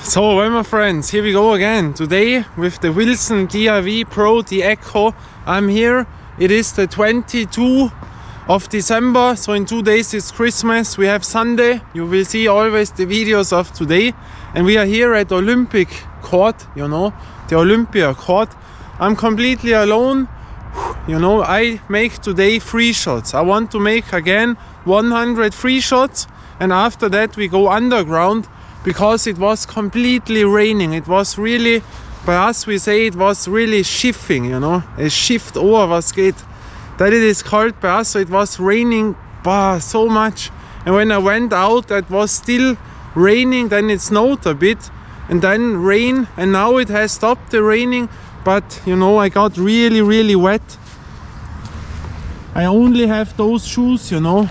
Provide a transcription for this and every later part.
So, well, my friends, here we go again. Today with the Wilson DRV Pro, the Echo. I'm here. It is the 22nd of December, so in 2 days it's Christmas. We have Sunday. You will see always the videos of today. And we are here at Olympic Court, you know, the Olympia Court. I'm completely alone. You know, I make today free shots. I want to make again 100 free shots, and after that we go underground because it was completely raining. It was really, by us we say it was really shifting, you know, a shift over was geht. That it is called by us. So it was raining so much, and when I went out it was still raining. Then it snowed a bit and then rain, and now it has stopped the raining, but you know, I got really wet. I only have those shoes, you know,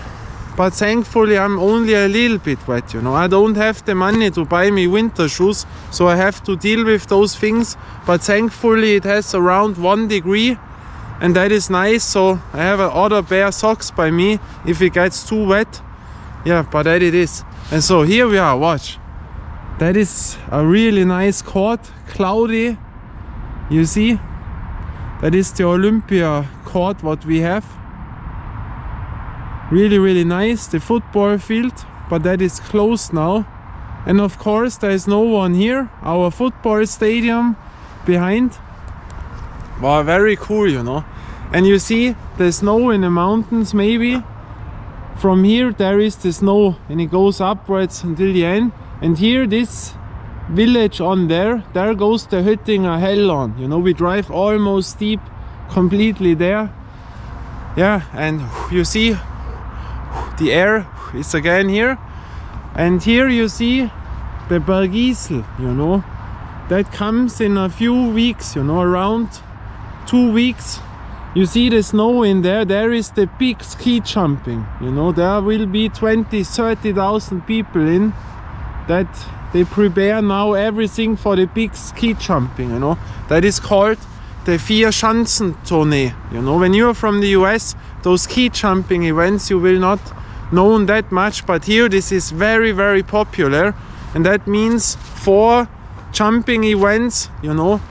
but thankfully I'm only a little bit wet, you know. I don't have the money to buy me winter shoes, so I have to deal with those things. But thankfully it has around 1 degree, and that is nice. So I have other bare socks by me if it gets too wet. Yeah, but that it is. And so here we are, watch. That is a really nice court, cloudy. You see? That is the Olympia court what we have. Really nice, the football field, but that is closed now. And of course there is no one here. Our football stadium behind. Wow, very cool, you know. And you see the snow in the mountains maybe. From here there is the snow and it goes upwards until the end. And here this village on there goes the Hüttinger Hell on. You know, we drive almost deep completely there. Yeah, and you see the air is again here, and here you see the Bergisel, you know, that comes in a few weeks, you know, around 2 weeks. You see the snow in there. There is the big ski jumping, you know, there will be 20,000-30,000 people in that. They prepare now everything for the big ski jumping, you know, that is called the Vier-Schanzentournee. You know, when you are from the US, those ski jumping events you will not know that much, but here this is very popular, and that means 4 jumping events, you know,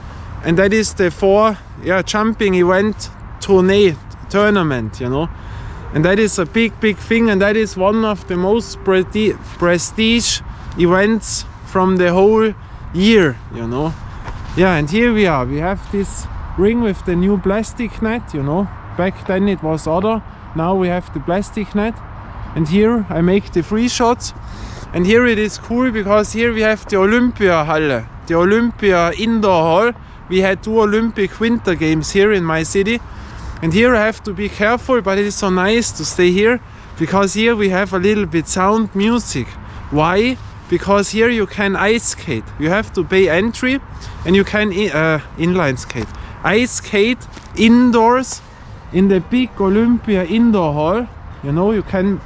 and that is the 4 jumping event tournament, you know, and that is a big thing, and that is one of the most prestige events from the whole year, you know. Yeah, and here we are. We have this ring with the new plastic net, you know. Back then it was other. Now we have the plastic net. And here I make the free shots. And here it is cool because here we have the Olympia Halle, the Olympia Indoor Hall. We had 2 Olympic Winter Games here in my city. And here I have to be careful, but it is so nice to stay here because here we have a little bit sound music. Why? Because here you can ice skate. You have to pay entry, and you can inline skate. Ice skate indoors in the big Olympia Indoor Hall. You know, you can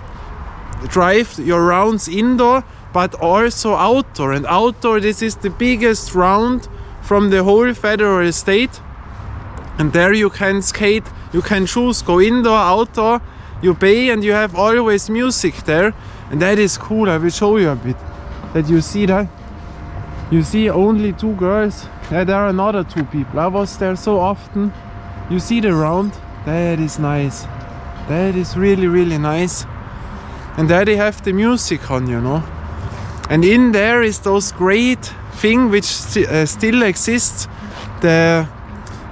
drive your rounds indoor, but also outdoor. And outdoor, this is the biggest round from the whole federal state. And there you can skate. You can choose, go indoor, outdoor. You pay, and you have always music there. And that is cool. I will show you a bit. That you see that. You see only 2 girls. Yeah, there are another 2 people. I was there so often. You see the round. That is nice. That is really nice. And there they have the music on, you know. And in there is those great thing which still exists. The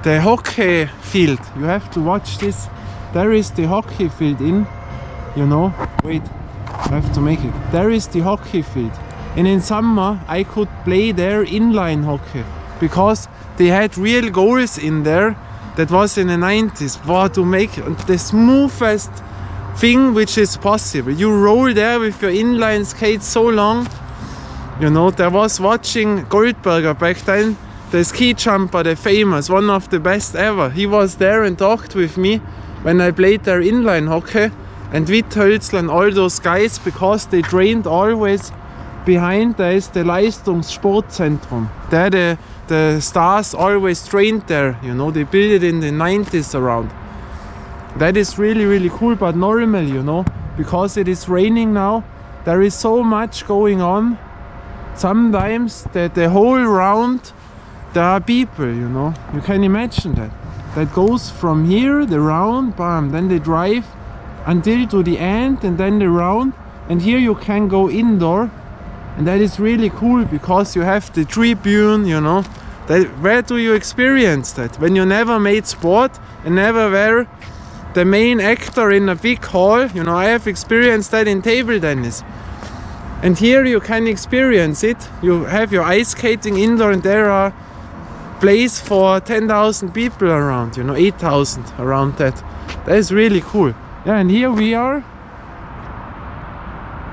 hockey field. You have to watch this. There is the hockey field in, you know. Wait, I have to make it. There is the hockey field. And in summer I could play there inline hockey because they had real goals in there. That was in the 90s. Wow, to make the smoothest thing which is possible. You roll there with your inline skate so long. You know, there was watching Goldberger back then, the ski jumper, the famous, one of the best ever. He was there and talked with me when I played their inline hockey. And Witthölzl and all those guys, because they trained always behind. There is the Leistungssportzentrum. There the stars always trained there, you know, they built it in the 90s around. That is really cool, but normal, you know, because it is raining now. There is so much going on sometimes the whole round there are people, you know. You can imagine that. That goes from here, the round, bam, then they drive until to the end and then the round. And here you can go indoor. And that is really cool because you have the tribune, you know. Where do you experience that? When you never made sport and never were the main actor in a big hall, you know, I have experienced that in table tennis. And here you can experience it. You have your ice skating indoor and there are place for 10,000 people around, you know, 8,000 around that. That is really cool. Yeah, and here we are.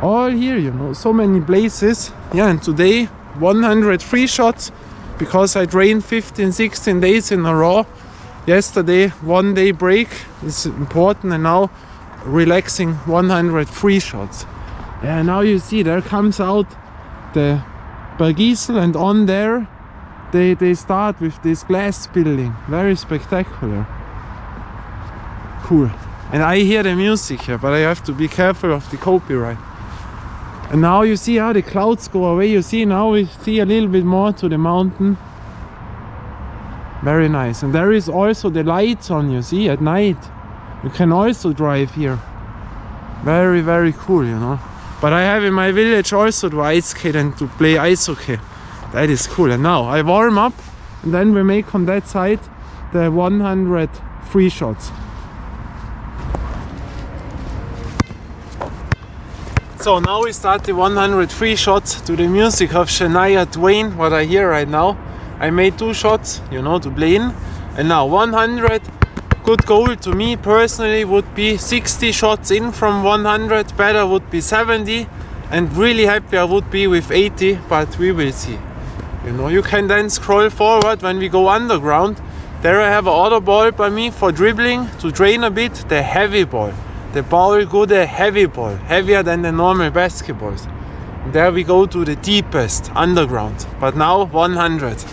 All here, you know, so many places. Yeah, and today 100 free shots because I trained 15, 16 days in a row. Yesterday, 1 day break is important and now relaxing 100 free shots. Yeah, now you see there comes out the Bergisel and on there they start with this glass building. Very spectacular. Cool. And I hear the music here, but I have to be careful of the copyright. And now you see how the clouds go away. You see now we see a little bit more to the mountain. Very nice. And there is also the lights on, you see, at night. You can also drive here. Very, very cool, you know. But I have in my village also to ice skate and to play ice hockey. That is cool. And now I warm up and then we make on that side the 100 free shots. So now we start the 100 free shots to the music of Shania Twain, what I hear right now. I made 2 shots, you know, to play in. And now 100, good goal to me personally would be 60 shots in from 100, better would be 70. And really happy I would be with 80, but we will see. You know, you can then scroll forward when we go underground. There I have an other ball by me for dribbling, to train a bit, the heavy ball. The ball go the heavy ball, heavier than the normal basketballs. And there we go to the deepest underground, but now 100.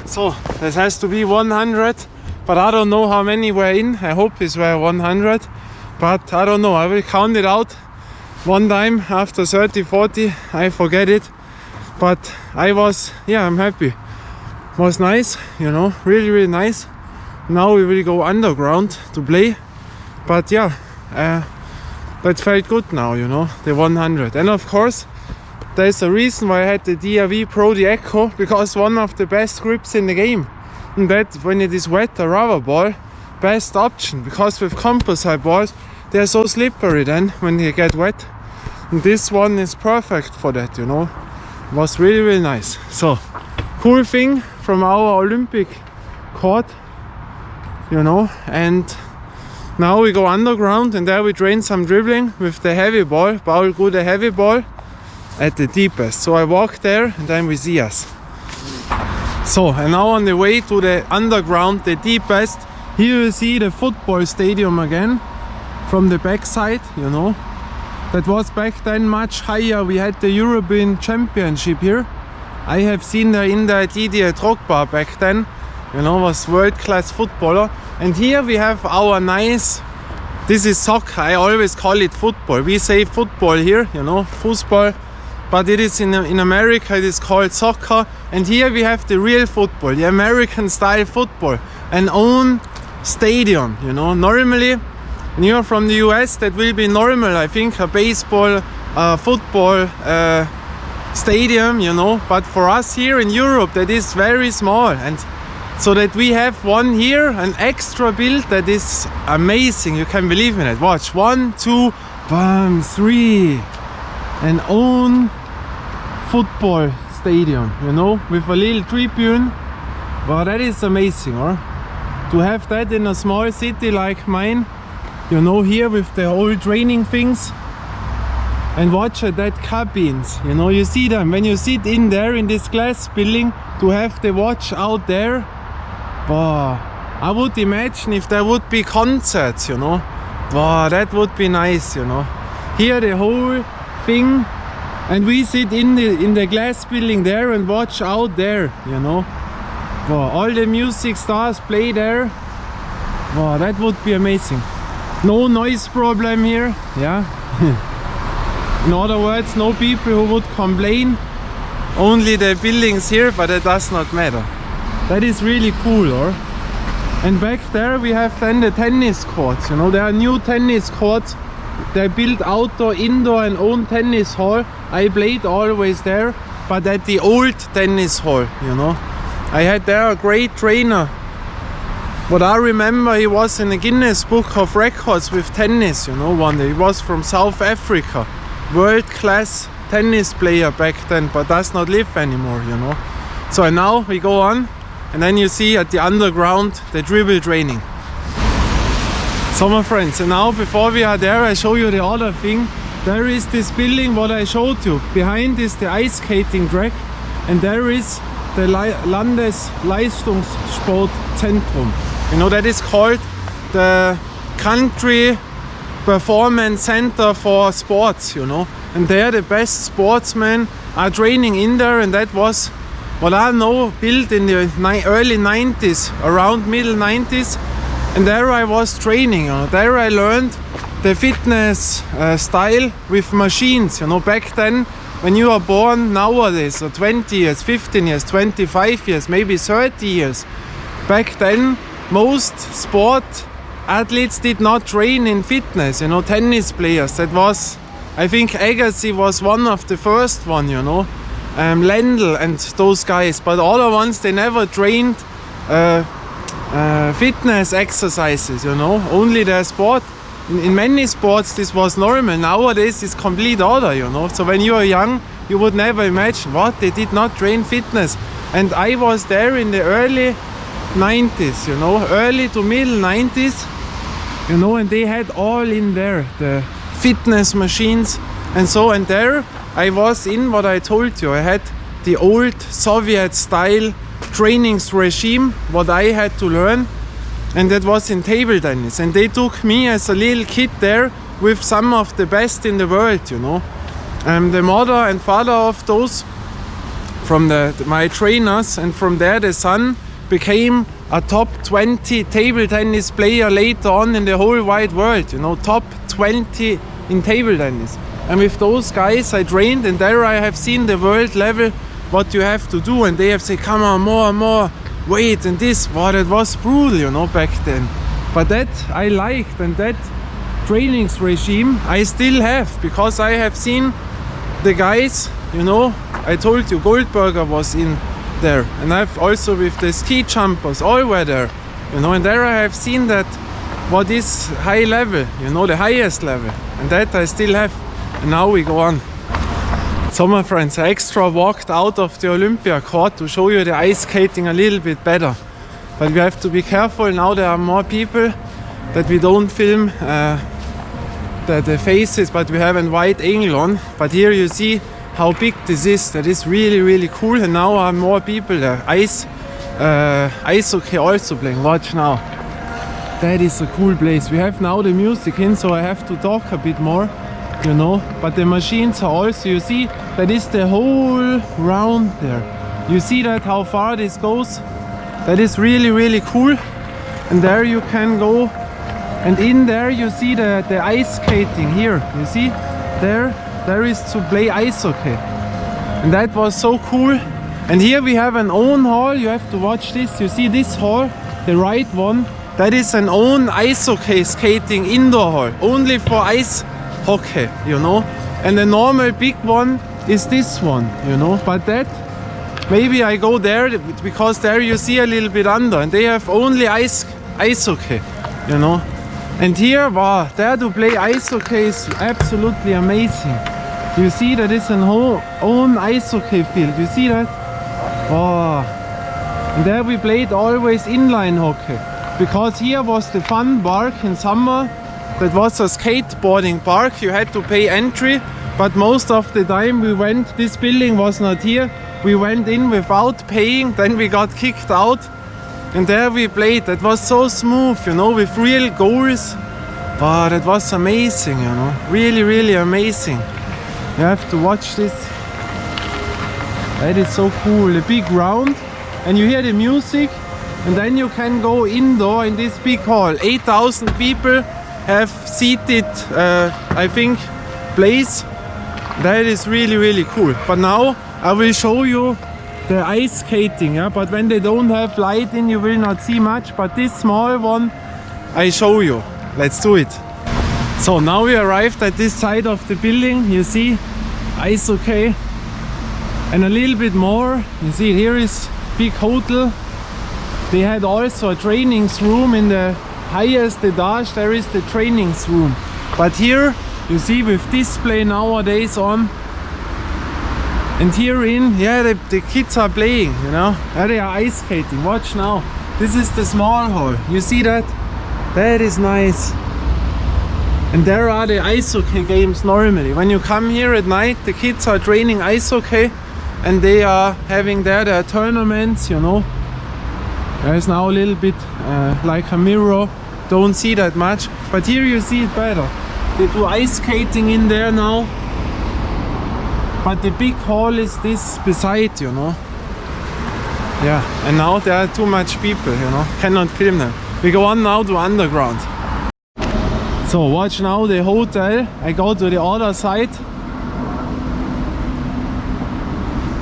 So this has to be 100, but I don't know how many were in. I hope this were 100, but I don't know. I will count it out one time after 30, 40. I forget it, but I'm happy. It was nice, you know, really, really nice. Now we will go underground to play, but yeah, that felt good now, you know, the 100. And of course, there's a reason why I had the DRV Pro, the Echo, because one of the best grips in the game. And that when it is wet, a rubber ball, best option, because with composite balls, they're so slippery then when they get wet. And this one is perfect for that, you know. It was really, really nice. So, cool thing from our Olympic court, you know. And now we go underground and there we train some dribbling with the heavy ball. Paul go the heavy ball at the deepest. So I walk there and then we see us. So, and now on the way to the underground, the deepest, here you see the football stadium again from the back side, you know. That was back then much higher. We had the European Championship here. I have seen there in the Didier Drogba back then, you know, was world-class footballer. And here we have our nice, this is soccer, I always call it football. We say football here, you know, football, but it is in America, it is called soccer. And here we have the real football, the American style football, an own stadium, you know. Normally, when you're from the US, that will be normal, I think, a baseball, football stadium, you know. But for us here in Europe, that is very small. And so that we have one here, an extra build that is amazing. You can believe in it. Watch, 1, 2, bam, 3. An own football stadium, you know, with a little tribune. Wow, that is amazing, or to have that in a small city like mine, you know, here with the whole training things. And watch that cabins, you know, you see them when you sit in there in this glass building, to have the watch out there. Wow, I would imagine if there would be concerts, you know. Wow, that would be nice, you know. Here the whole thing, and we sit in the glass building there and watch out there, you know. Wow, all the music stars play there. Wow, that would be amazing. No noise problem here, yeah. In other words, no people who would complain. Only the buildings here, but it does not matter. That is really cool, or? And back there we have then the tennis courts, you know, there are new tennis courts. They built outdoor, indoor and own tennis hall. I played always there, but at the old tennis hall, you know. I had there a great trainer. What I remember, he was in the Guinness Book of Records with tennis, you know, one day. He was from South Africa. World-class tennis player back then, but does not live anymore, you know. So now we go on. And then you see at the underground the dribble training. So my friends, and now before we are there, I show you the other thing. There is this building what I showed you. Behind is the ice skating track, and there is the Landesleistungssportzentrum. You know, that is called the country performance center for sports, you know. And there the best sportsmen are training in there, and that was what I know, built in the early 90s, around middle 90s. And there I was training, you know. There I learned the fitness style with machines, you know. Back then, when you are born nowadays, so 20 years, 15 years, 25 years, maybe 30 years. Back then, most sport athletes did not train in fitness, you know, tennis players. That was, I think Agassi was one of the first one, you know. Lendl and those guys, but all the ones, they never trained fitness exercises, you know, only their sport. In many sports this was normal. Nowadays it's complete other, you know. So when you are young, you would never imagine what they did not train fitness. And I was there in the early 90s, you know, early to middle 90s, you know, and they had all in there the fitness machines and so. And there I was in what I told you. I had the old Soviet style trainings regime, what I had to learn, and that was in table tennis. And they took me as a little kid there with some of the best in the world, you know. The mother and father of those from my trainers, and from there the son became a top 20 table tennis player later on in the whole wide world, you know, top 20 in table tennis. And with those guys I trained, and there I have seen the world level, what you have to do, and they have said, come on, more, weight and this. Wow, that was brutal, you know, back then. But that I liked, and that trainings regime I still have, because I have seen the guys, you know, I told you Goldberger was in there, and I've also with the ski jumpers, all were there, you know, and there I have seen that what is high level, you know, the highest level, and that I still have. And now we go on. So my friends, I extra walked out of the Olympia court to show you the ice skating a little bit better, but we have to be careful now. There are more people, that we don't film the faces, but we have a wide angle on. But here you see how big this is. That is really cool. And now are more people there. Ice hockey also playing. Watch now. That is a cool place. We have now the music in, so I have to talk a bit more, you know. But the machines are also, you see, that is the whole round there. You see that how far this goes? That is really cool. And there you can go. And in there you see the ice skating here. You see, there is to play ice hockey. And that was so cool. And here we have an own hall. You have to watch this. You see this hall, the right one, that is an own ice hockey skating indoor hall, only for ice hockey, you know. And the normal big one is this one, you know. But that, maybe I go there, because there you see a little bit under, and they have only ice hockey, you know. And here, wow, there to play ice hockey is absolutely amazing. You see that it's an own ice hockey field. You see that? Wow. And there we played always inline hockey, because here was the fun park in summer. That was a skateboarding park. You had to pay entry, but most of the time we went, this building was not here. We went in without paying, then we got kicked out. And there we played. That was so smooth, you know, with real goals. Wow, that was amazing, you know. Really amazing. You have to watch this. That is so cool. A big round, and you hear the music, and then you can go indoor in this big hall. 8,000 people have seated, I think, place. That is really cool. But now I will show you the ice skating, yeah? But when they don't have light in, you will not see much. But this small one, I show you. Let's do it. So now we arrived at this side of the building. You see, ice hockey, and a little bit more. You see, here is big hotel. They had also a trainings room in the highest etage. There is the trainings room. But here, you see, with display nowadays on. And here in, yeah, the kids are playing, you know. There they are ice skating. Watch now. This is the small hall. You see that? That is nice. And there are the ice hockey games normally. When you come here at night, the kids are training ice hockey, and they are having there their tournaments, you know. There's now a little bit like a mirror. Don't see that much. But here you see it better. They do ice skating in there now. But the big hall is this beside, you know. Yeah, and now there are too much people, you know. Cannot film them. We go on now to underground. So watch now the hotel. I go to the other side.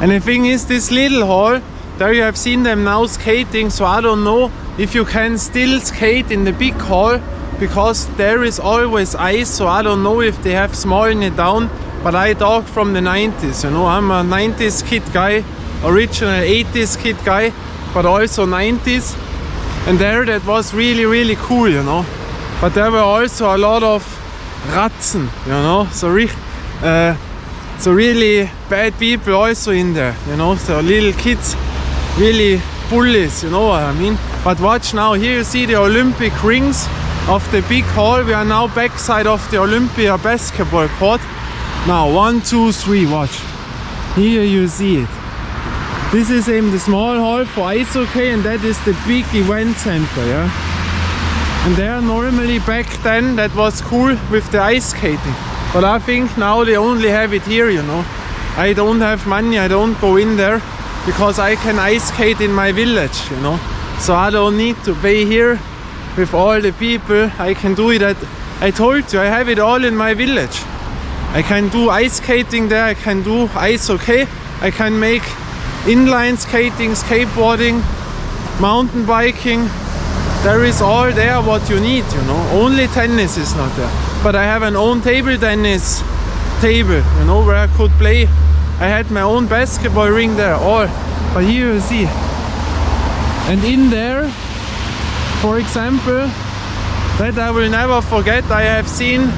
And the thing is, this little hall, there you have seen them now skating. So I don't know if you can still skate in the big hall, because there is always ice. So I don't know if they have smalling it down. But I talk from the 90s, you know, I'm a 90s kid guy, original 80s kid guy, but also 90s. And there that was really cool, you know. But there were also a lot of Ratzen, you know, so really bad people also in there, you know, so little kids, really bullies, you know what I mean. But watch now, here you see the Olympic rings of the big hall. We are now backside of the Olympia basketball court. Now 1, 2, 3, watch. Here you see it. This is the small hall for ice hockey, and that is the big event center, yeah. And there normally back then that was cool with the ice skating. But I think now they only have it here, you know. I don't have money, I don't go in there. because I can ice skate in my village, you know. So I don't need to be here with all the people. I can do it at, I told you, I have it all in my village. I can do ice skating there, I can do ice hockey, I can make inline skating, skateboarding, mountain biking. There is all there what you need, you know. Only tennis is not there. But I have an own table tennis table, you know, where I could play. I had my own basketball ring there, all. But here you see. And in there, for example, that I will never forget, I have seen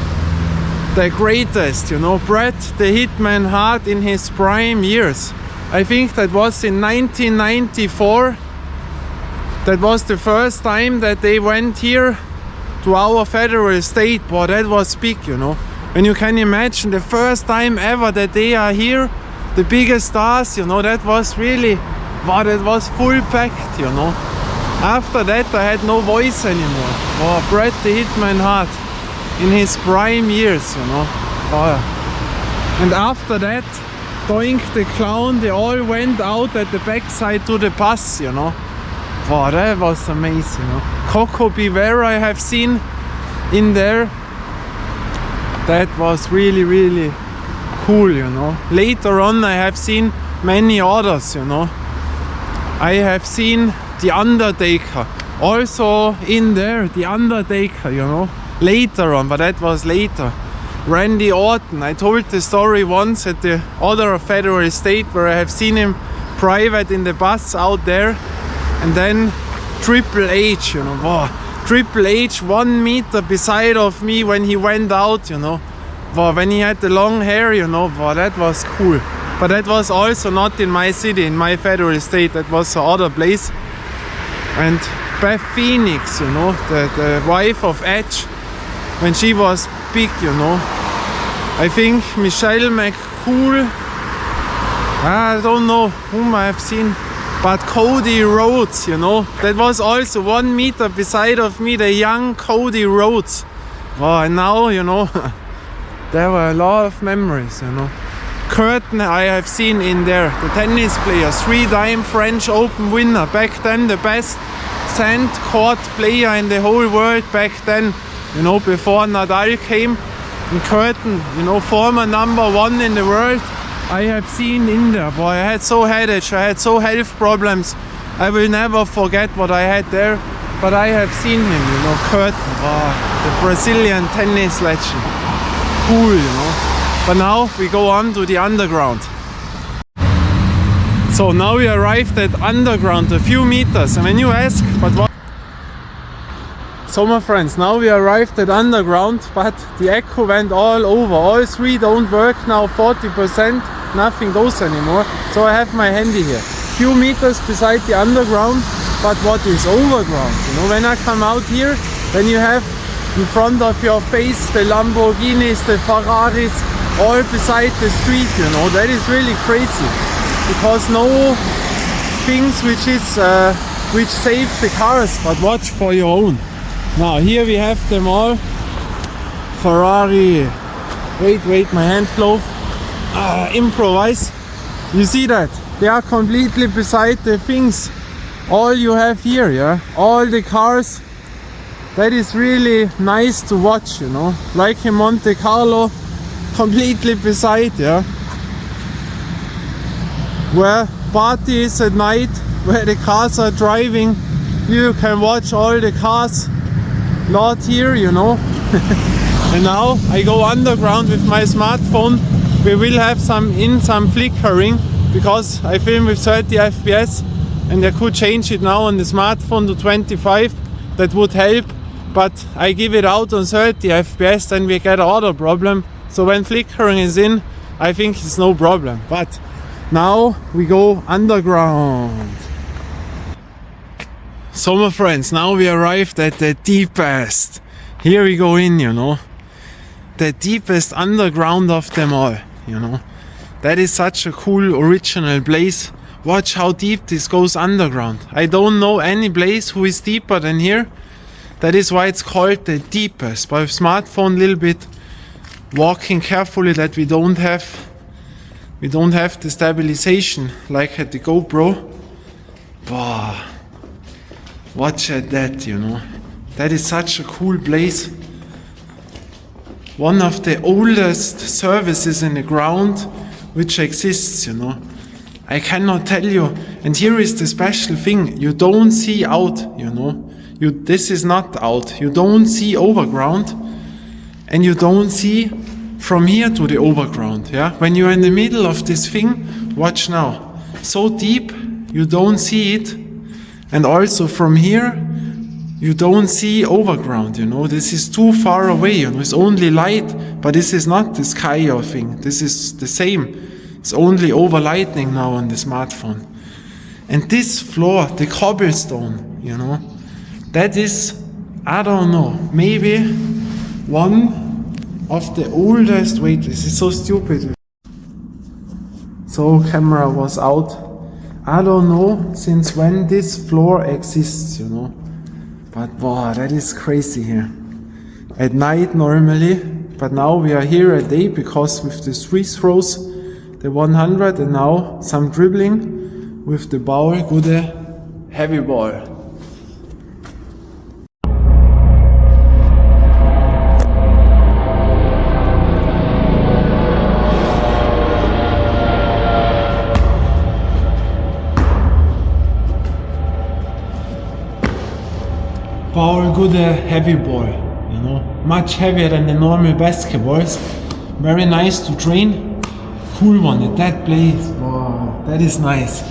the greatest, you know, Bret the Hitman Hart in his prime years. I think that was in 1994. That was the first time that they went here to our federal state. Boy, that was big, you know. And you can imagine the first time ever that they are here, the biggest stars, you know, that was really, wow, that was full packed, you know. After that I had no voice anymore. Oh, Bret the Hitman Hart in his prime years, you know. Oh. And after that, Doink the Clown, they all went out at the backside to the bus, you know. Wow, that was amazing, you know. Coco Beware I have seen in there. That was really, really cool, you know. Later on I have seen many others, you know. I have seen The Undertaker. Also in there, The Undertaker, you know. Later on, but that was later. Randy Orton. I told the story once at the other federal state where I have seen him private in the bus out there. And then Triple H, you know, wow. Triple H 1 meter beside of me when he went out, you know. Wow, when he had the long hair, you know, wow, that was cool. But that was also not in my city, in my federal state, that was the other place. And Beth Phoenix, you know, the wife of Edge, when she was big, you know. I think Michelle McCool, I don't know whom I have seen. But Cody Rhodes, you know, that was also 1 meter beside of me, the young Cody Rhodes. Oh, and now, you know, there were a lot of memories, you know. Curtin I have seen in there, the tennis player, 3-time French Open winner. Back then, the best sand court player in the whole world back then, you know, before Nadal came. And Curtin, you know, former #1 in the world. I have seen in there, boy, I had so headache, I had so health problems. I will never forget what I had there, but I have seen him, you know, Curtin, oh, the Brazilian tennis legend. Cool, you know. But now we go on to the underground. So now we arrived at underground, a few meters. And when you ask, but what? So my friends, now we arrived at underground, but the echo went all over. All three don't work now, 40%. Nothing goes anymore, so I have my handy here. Few meters beside the underground, but what is overground? You know, when I come out here, then you have in front of your face the Lamborghinis, the Ferraris, all beside the street. You know, that is really crazy, because no things which save the cars, but watch for your own. Now here we have them all. Ferrari. Wait, my hand glove. Improvise. You see that? They are completely beside the things. All you have here, yeah? All the cars. That is really nice to watch, you know? Like in Monte Carlo, completely beside, yeah? Where party is at night, where the cars are driving, you can watch all the cars. Not here, you know? And now I go underground with my smartphone. We will have some flickering because I film with 30 FPS and I could change it now on the smartphone to 25. That would help, but I give it out on 30 FPS, then we get another problem. So when flickering is in, I think it's no problem. But now we go underground. So my friends, now we arrived at the deepest. Here we go in, you know. The deepest underground of them all, you know. That is such a cool original place. Watch how deep this goes underground. I don't know any place who is deeper than here. That is why it's called the deepest. But with smartphone a little bit walking carefully that we don't have We don't have the stabilization like at the GoPro. Wow. Watch at that, you know. That is such a cool place. One of the oldest services in the ground which exists, you know. I cannot tell you. And here is the special thing. You don't see out, you know. This is not out. You don't see overground. And you don't see from here to the overground. Yeah. When you're in the middle of this thing, watch now. So deep, you don't see it. And also from here, you don't see overground, you know. This is too far away, you know. It's only light, but this is not the sky or thing. This is the same. It's only overlighting now on the smartphone. And this floor, the cobblestone, you know, that is, I don't know, maybe one of the oldest, wait, this is so stupid. So camera was out. I don't know since when this floor exists, you know. But wow, that is crazy here. At night normally, but now we are here at day because with the free throws, the 100 and now some dribbling with the ball, good heavy ball. Ball, good heavy ball, you know, much heavier than the normal basketballs. Very nice to train. Cool one at that place. Wow, that is nice.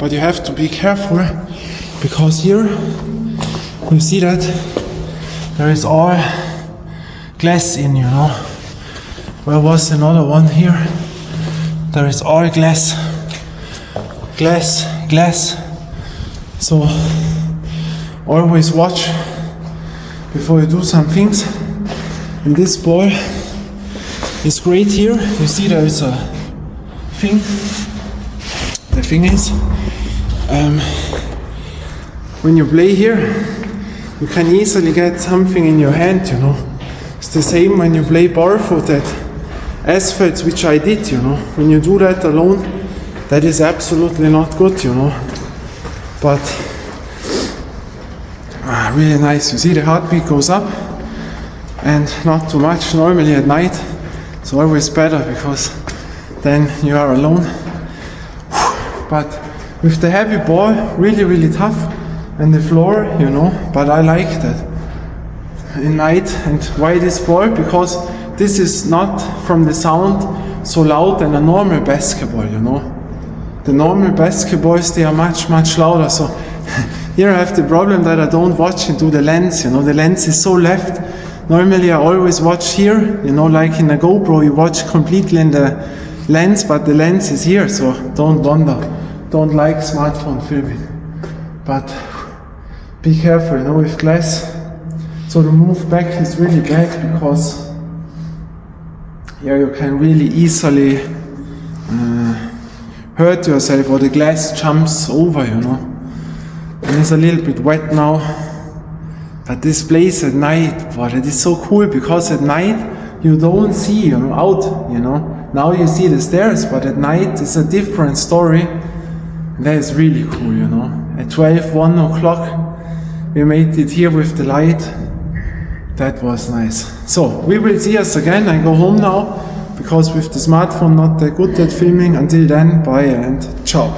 But you have to be careful because here you see that there is all glass in, you know. Where was another one here? There is all glass. So always watch before you do some things. And this ball is great here. You see there is a thing. The thing is, when you play here, you can easily get something in your hand, you know. It's the same when you play barefooted asphalts, which I did, you know. When you do that alone, that is absolutely not good, you know. But really nice. You see the heartbeat goes up and not too much normally at night. It's always better because then you are alone. But with the heavy ball, really tough, and the floor, you know, but I like that in night. And why this ball? Because this is not from the sound so loud than a normal basketball, you know. The normal basketballs, they are much louder, so here I have the problem that I don't watch into the lens, you know, the lens is so left. Normally I always watch here, you know, like in a GoPro you watch completely in the lens, but the lens is here, so don't wonder. Don't like smartphone filming. But be careful, you know, with glass. So the move back is really bad because here you can really easily hurt yourself, or the glass jumps over, you know. And it's a little bit wet now. But this place at night, wow, it is so cool because at night you don't see, you know, out, you know. Now you see the stairs, but at night it's a different story. That is really cool, you know. At 1 o'clock we made it here with the light. That was nice. So we will see us again. I go home now because with the smartphone not that good at filming. Until then, bye and ciao.